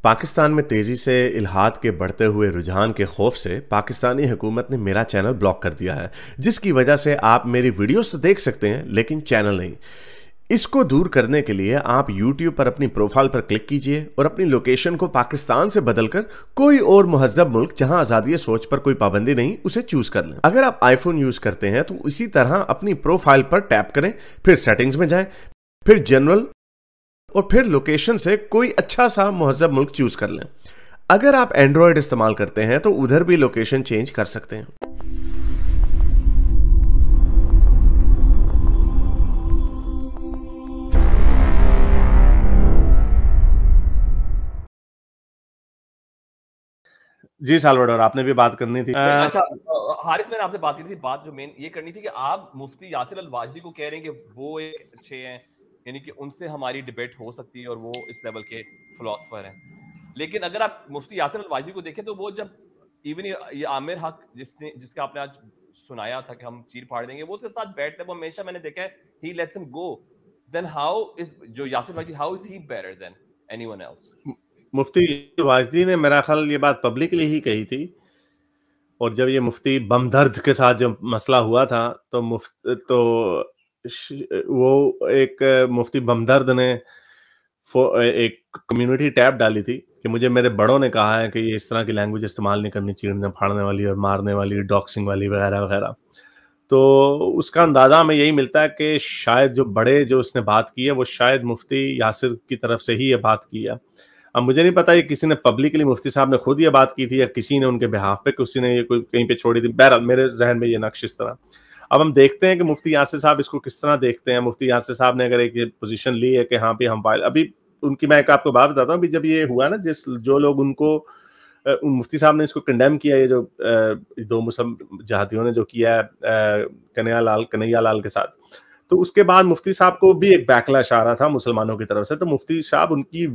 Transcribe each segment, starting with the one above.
پاکستان میں تیزی سے الحاد کے بڑھتے ہوئے رجحان کے خوف سے پاکستانی حکومت نے میرا چینل بلاک کر دیا ہے، جس کی وجہ سے آپ میری ویڈیوز تو دیکھ سکتے ہیں لیکن چینل نہیں۔ اس کو دور کرنے کے لیے آپ یوٹیوب پر اپنی پروفائل پر کلک کیجئے اور اپنی لوکیشن کو پاکستان سے بدل کر کوئی اور مہذب ملک جہاں آزادی سوچ پر کوئی پابندی نہیں اسے چوز کر لیں۔ اگر آپ آئی فون یوز کرتے ہیں تو اسی طرح اپنی پروفائل پر ٹیپ کریں، پھر سیٹنگز میں جائیں، پھر جنرل اور پھر لوکیشن سے کوئی اچھا سا مہذب ملک چوز کر لیں۔ اگر آپ اینڈرائیڈ استعمال کرتے ہیں تو ادھر بھی لوکیشن چینج کر سکتے ہیں۔ جی سالوڈور، آپ نے بھی بات کرنی تھی۔ اچھا حارث، میں نے آپ سے بات کی تھی، بات جو مین یہ کرنی تھی کہ آپ مفتی یاسر الواجدی کو کہہ رہے ہیں کہ وہ ایک اچھے ہیں، یعنی کہ ان سے ہماری ڈیبیٹ ہو سکتی ہے اور وہ اس لیول کے فلاسفر ہیں، لیکن اگر آپ مفتی یاسر الواجدی کو دیکھیں تو وہ جب ایون یہ عامر حق جس کا آپ نے آج سنایا تھا کہ ہم چیر پھاڑ دیں گے، وہ اس کے ساتھ بیٹھتے ہیں، وہ ہمیشہ میں نے دیکھا ہے ہی لیٹس ہم گو، دین ہاؤ از جو Yasir Alwajidi how is he better than any one else? مفتی واجدی نے میرا خیال یہ بات پبلکلی ہی کہی تھی، اور جب یہ مفتی بم درد کے ساتھ جو مسئلہ ہوا تھا تو وہ ایک مفتی بم درد نے ایک کمیونٹی ٹیب ڈالی تھی کہ مجھے میرے بڑوں نے کہا ہے کہ یہ اس طرح کی لینگویج استعمال نہیں کرنی، چیرنے پھاڑنے والی اور مارنے والی، ڈاکسنگ والی وغیرہ وغیرہ۔ تو اس کا اندازہ ہمیں یہی ملتا ہے کہ شاید جو بڑے جو اس نے بات کی ہے وہ شاید مفتی یاسر کی طرف سے ہی یہ بات کی ہے۔ اب مجھے نہیں پتا یہ کسی نے پبلکلی مفتی صاحب نے خود یہ بات کی تھی یا کسی نے ان کے بہاف پہ کسی نے یہ کوئی کہیں پہ چھوڑی تھی، بہرحال میرے ذہن میں یہ نقش اس طرح۔ اب ہم دیکھتے ہیں کہ مفتی یاسر صاحب اس کو کس طرح دیکھتے ہیں۔ مفتی یاسر صاحب نے اگر ایک پوزیشن لی ہے کہ ہاں بھی ہم ابھی ان کی، میں ایک آپ کو بات بتاتا ہوں، ابھی جب یہ ہوا نا، جو لوگ ان کو مفتی صاحب نے اس کو کنڈیم کیا، یہ جو دو مسلم جہادیوں نے جو کیا ہے کنہیا لال کے ساتھ، تو اس کے بعد مفتی صاحب کو بھی ایک بیکلاش آ رہا تھا مسلمانوں کی طرف سے، تو مفتی صاحب ان کی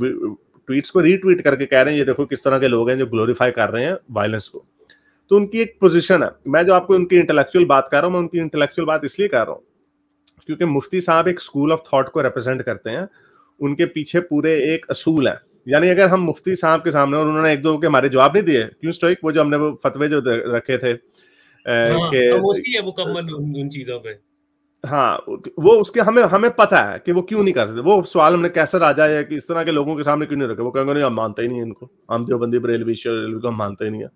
ٹویٹس کو ری ٹویٹ کر کے کہہ رہے ہیں یہ دیکھو کس طرح کے لوگ ہیں جو گلوریفائی کر رہے ہیں وائلنس کو۔ تو ان کی ایک پوزیشن ہے۔ میں جو آپ کو ان کی انٹلیکچوئل بات کر رہا ہوں، میں ان کی انٹلیکچوئل بات اس لیے کر رہا ہوں کیونکہ مفتی صاحب ایک اسکول آف تھاٹ کو ریپرزینٹ کرتے ہیں، ان کے پیچھے پورے ایک اصول ہے۔ یعنی اگر ہم مفتی صاحب کے سامنے، اور انہوں نے ایک دو کے ہمارے جواب نہیں دیے، کیوں اسٹرائک، وہ جو ہم نے وہ فتوے جو رکھے تھے کہ خاموشی ہے مکمل ان چیزوں پہ، ہاں وہ اس کے ہمیں پتہ ہے کہ وہ کیوں نہیں کر سکتے۔ وہ سوال ہم نے کیسے راجا ہے کہ اس طرح کے لوگوں کے سامنے کیوں نہیں رکھے، وہ کہیں گے نہیں ہم مانتے ہی نہیں ان کو، ہم دیوبندی بریلوی شیعہ کو ہم مانتے ہی نہیں ہیں،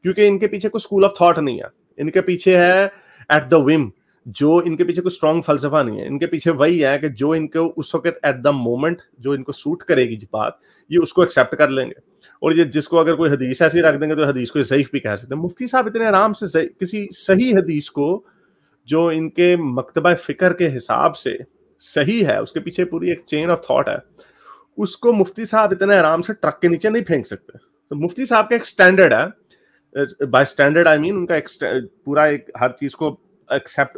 کیونکہ ان کے پیچھے کوئی اسکول آف تھاٹ نہیں ہے، ان کے پیچھے ہے ایٹ دا وم، جو ان کے پیچھے کوئی اسٹرانگ فلسفہ نہیں ہے، ان کے پیچھے وہی ہے کہ جو ان کو اس وقت ایٹ دا مومنٹ جو ان کو سوٹ کرے گی بات، یہ اس کو ایکسیپٹ کر لیں گے، اور یہ جس کو اگر کوئی حدیث ایسی رکھ دیں گے تو حدیث کو ضعیف بھی کہہ سکتے ہیں۔ مفتی صاحب اتنے آرام سے کسی صحیح حدیث کو جو ان کے مکتبہ فکر کے حساب سے صحیح ہے، اس کے پیچھے پوری ایک چین آف تھاٹ ہے، اس کو مفتی صاحب اتنے آرام سے ٹرک کے نیچے نہیں پھینک سکتے۔ تو مفتی صاحب کا ایک سٹینڈرڈ ہے، بائی سٹینڈرڈ آئی مین ان کا پورا ایک ہر چیز کو ایکسیپٹ،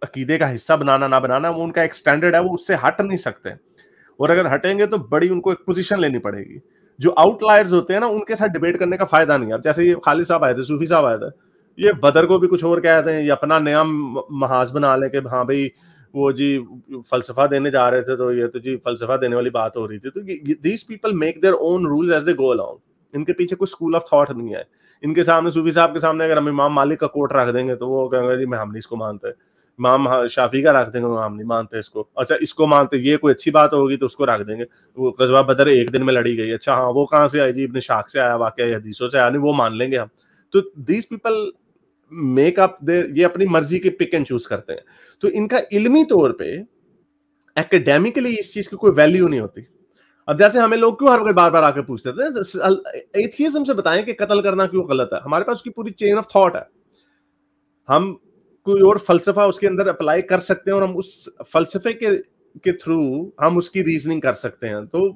عقیدے کا حصہ بنانا نہ بنانا، وہ ان کا ایک سٹینڈرڈ ہے، وہ اس سے ہٹ نہیں سکتے، اور اگر ہٹیں گے تو بڑی ان کو ایک پوزیشن لینی پڑے گی۔ جو آؤٹ لائرز ہوتے ہیں نا، ان کے ساتھ ڈیبیٹ کرنے کا فائدہ نہیں ہے۔ اب جیسے یہ خالد صاحب آئے تھے، صوفی صاحب آئے تھے، یہ بدر کو بھی کچھ اور کہتے ہیں، یہ اپنا نیا محاذ بنا لیں کہ ہاں بھائی وہ جی فلسفہ دینے جا رہے تھے، تو یہ تو جی فلسفہ دینے والی بات ہو رہی تھی۔ تو these people make their own rules as they go along، ان کے پیچھے کوئی اسکول آف تھاٹ نہیں ہے۔ ان کے سامنے صوفی صاحب کے سامنے اگر ہم امام مالک کا کوٹ رکھ دیں گے تو وہ کہیں گے جی ہم نہیں اس کو مانتے، امام شافعی کا رکھ دیں گے ہم نہیں مانتے اس کو، اچھا اس کو مانتے، یہ کوئی اچھی بات ہوگی تو اس کو رکھ دیں گے، وہ غزوہ بدر ایک دن میں لڑی گئی، اچھا ہاں وہ کہاں سے آئی جی، ابن شاق سے آیا واقعہ، حدیثوں سے آیا نہیں، وہ مان لیں گے ہم۔ تو دیز پیپل میک اپ یہ اپنی مرضی کے پک اینڈ چوز کرتے ہیں۔ تو ان کا علمی طور پہ ایکڈیمکلی اس چیز کی کوئی ویلیو نہیں ہوتی۔ اب جیسے ہمیں لوگ کیوں ہر وقت بار بار آ کے پوچھتے تھے ایتھیزم سے بتائیں کہ قتل کرنا کیوں غلط ہے، ہمارے پاس اس کی پوری چین آف تھاٹ ہے، ہم کوئی اور فلسفہ اس کے اندر اپلائی کر سکتے ہیں، اور ہم اس فلسفے کے تھرو ہم اس کی ریزننگ کر سکتے ہیں۔ تو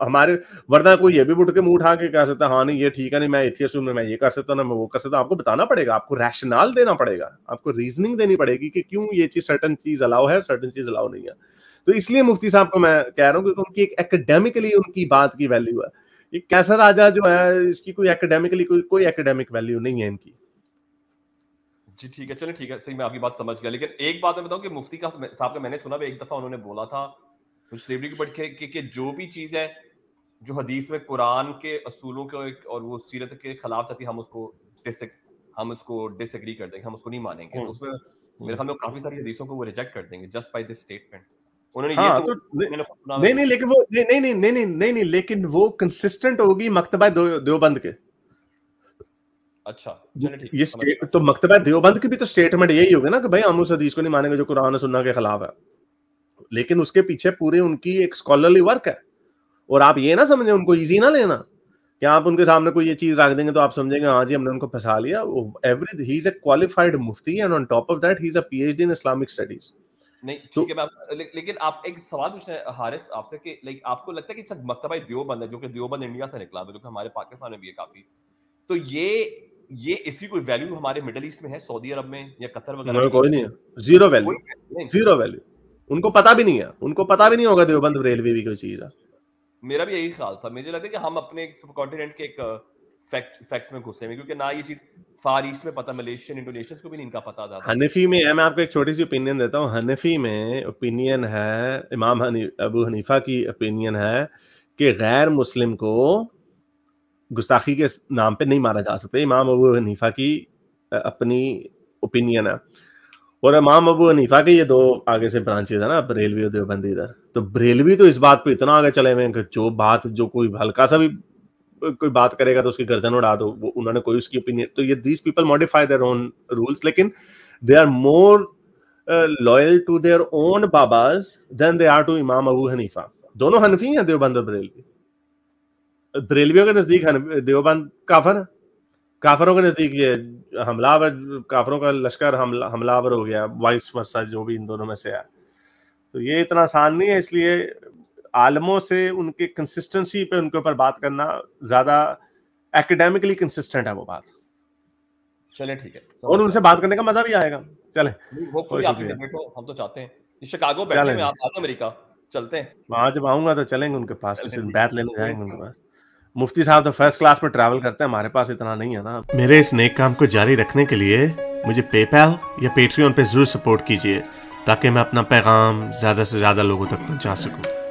ہمارے ورنہ کوئی یہ بھی اٹھ کے منہ اٹھا کے کہہ سکتا ہے ہاں نہیں یہ ٹھیک ہے، نہیں میں ایتھیسٹ ہوں، میں یہ کر سکتا ہوں، میں وہ کر سکتا ہوں۔ آپ کو بتانا پڑے گا، آپ کو ریشنال دینا پڑے گا، آپ کو ریزننگ دینی پڑے گی کہ کیوں یہ چیز سرٹن چیز الاؤ ہے، سرٹن چیز الاؤ نہیں ہے۔ تو اس لیے مفتی صاحب کو میں کہہ رہا ہوں کہ ان کی ایک ایکڈیمکلی ان کی بات کی ویلیو ہے۔ یہ کیسر راجا جو ہے اس کی کوئی ایکڈیمکلی کوئی ایکڈیمک ویلیو نہیں ہے ان کی۔ جی ٹھیک ہے، چلیں ٹھیک ہے، صحیح، میں آپ کی بات سمجھ گیا، لیکن ایک بات میں بتاؤں کہ مفتی صاحب کا میں نے سنا ایک دفعہ انہوں نے بولا تھا سلیوری کے اوپر کہ جو بھی چیز ہے جو حدیث میں قرآن کے اصولوں کے اور وہ سیرت کے خلاف چاہتی ہم اس کو ڈس ایگری کر دیں گے, ہم اس کو نہیں مانیں گے. اس میں میرے خیال میں کافی ساری حدیثوں کو وہ ریجیکٹ کر دیں گے جسٹ بائی دس اسٹیٹمنٹ. انہوں نے یہ نہیں لیکن وہ کنسسٹنٹ ہوگی مکتبہ دیوبند کے. اچھا یہ تو مکتبہ دیوبند کی بھی تو اسٹیٹمنٹ یہی ہوگی نا کہ بھائی ہم اس حدیث کو نہیں مانیں گے جو قرآن و سنت کے خلاف ہے, لیکن اس کے پیچھے پورے ان کی ایک اسکالرلی ورک ہے. اور آپ یہ نہ سمجھیں, ان کو ایزی نہ لینا کہ آپ ان کے سامنے کوئی یہ چیز رکھ دیں گے تو آپ سمجھیں گے ہاں جی ہم نے ان کو پھنسا لیا. ہی از اے کوالیفائڈ مفتی and on top of that he is a P H D in Islamic studies. نہیں ٹھیک ہے, لیکن آپ ایک سوال پوچھنا ہے حارث آپ سے کہ لائک آپ کو لگتا ہے کہ سب مکتبہ دیوبند ہے جو کہ دیوبند انڈیا سے نکلا ہے, جو کہ ہمارے پاکستان میں بھی ہے کافی, تو یہ اس کی کوئی ویلیو ہمارے مڈل ایسٹ میں ہے, سعودی عرب میں یا قطر وغیرہ؟ کوئی نہیں ہے, زیرو ویلیو. ان کو پتا بھی نہیں ہے, ان کو پتا بھی نہیں ہوگا دیوبند بریلوی بھی کوئی چیز ہے. میرا بھی یہی خیال تھا, مجھے لگتا ہے کہ ہم اپنے سب کانٹیننٹ کے ایک فیکٹس میں گھسے ہوئے, کیونکہ نہ یہ چیز فار ایسٹ میں پتہ, ملیشین انڈونیشین کو بھی نہیں ان کا پتہ زیادہ. حنفی میں ہے, میں آپ کو ایک چھوٹی سی اوپینین دیتا ہوں. حنفی میں اوپینین ہے, امام ابو حنیفہ کی اوپینین ہے کہ غیر مسلم کو گستاخی کے نام پہ نہیں مارا جا سکتا. امام ابو حنیفہ کی اپنی اوپینین ہے. اور امام ابو حنیفہ کے یہ دو آگے سے برانچز ہیں نا, بریلوی اور دیوبندی. ادھر تو بریلوی تو اس بات پہ اتنا آگے چلے ہوئے ہیں کہ جو کوئی ہلکا سا بھی کوئی بات کرے گا تو اس کی گردن اڑا دو. وہ انہوں نے کوئی اس کی اوپینین, تو یہ these people modify their own rules, لیکن they are more loyal to their own باباز دین دے آر ٹو امام ابو حنیفہ. دونوں حنفی ہیں دیوبند اور بریلوی. بریلویوں کے نزدیک دیوبند کافر ہے, کافروں کے نزدیک یہ حملہ آور, کافروں کا لشکر حملہ آور ہو گیا, وائس ورسا جو بھی ان دونوں میں سے ہے. تو یہ اتنا آسان نہیں ہے, اس لیے عالموں سے ان کے کنسسٹنسی پہ ان کے اوپر بات کرنا زیادہ ایکیڈیمکلی کنسسٹنٹ ہے وہ بات. چلیں ٹھیک ہے, اور ان سے بات کرنے کا مزہ بھی آئے گا. چلیں ہم تو چاہتے ہیں شکاگو بیٹھے ہیں, آپ آتے امریکہ چلتے ہیں. وہاں جب آؤں گا تو چلیں گے ان کے پاس, کسی دن بیت لینے جائیں گے ان کے پاس. مفتی صاحب تو فرسٹ کلاس میں ٹریول کرتے ہیں, ہمارے پاس اتنا نہیں ہے نا. میرے اس نیک کام کو جاری رکھنے کے لیے مجھے پے پیل یا پیٹریون پہ ضرور سپورٹ کیجیے تاکہ میں اپنا پیغام زیادہ سے زیادہ لوگوں تک پہنچا سکوں.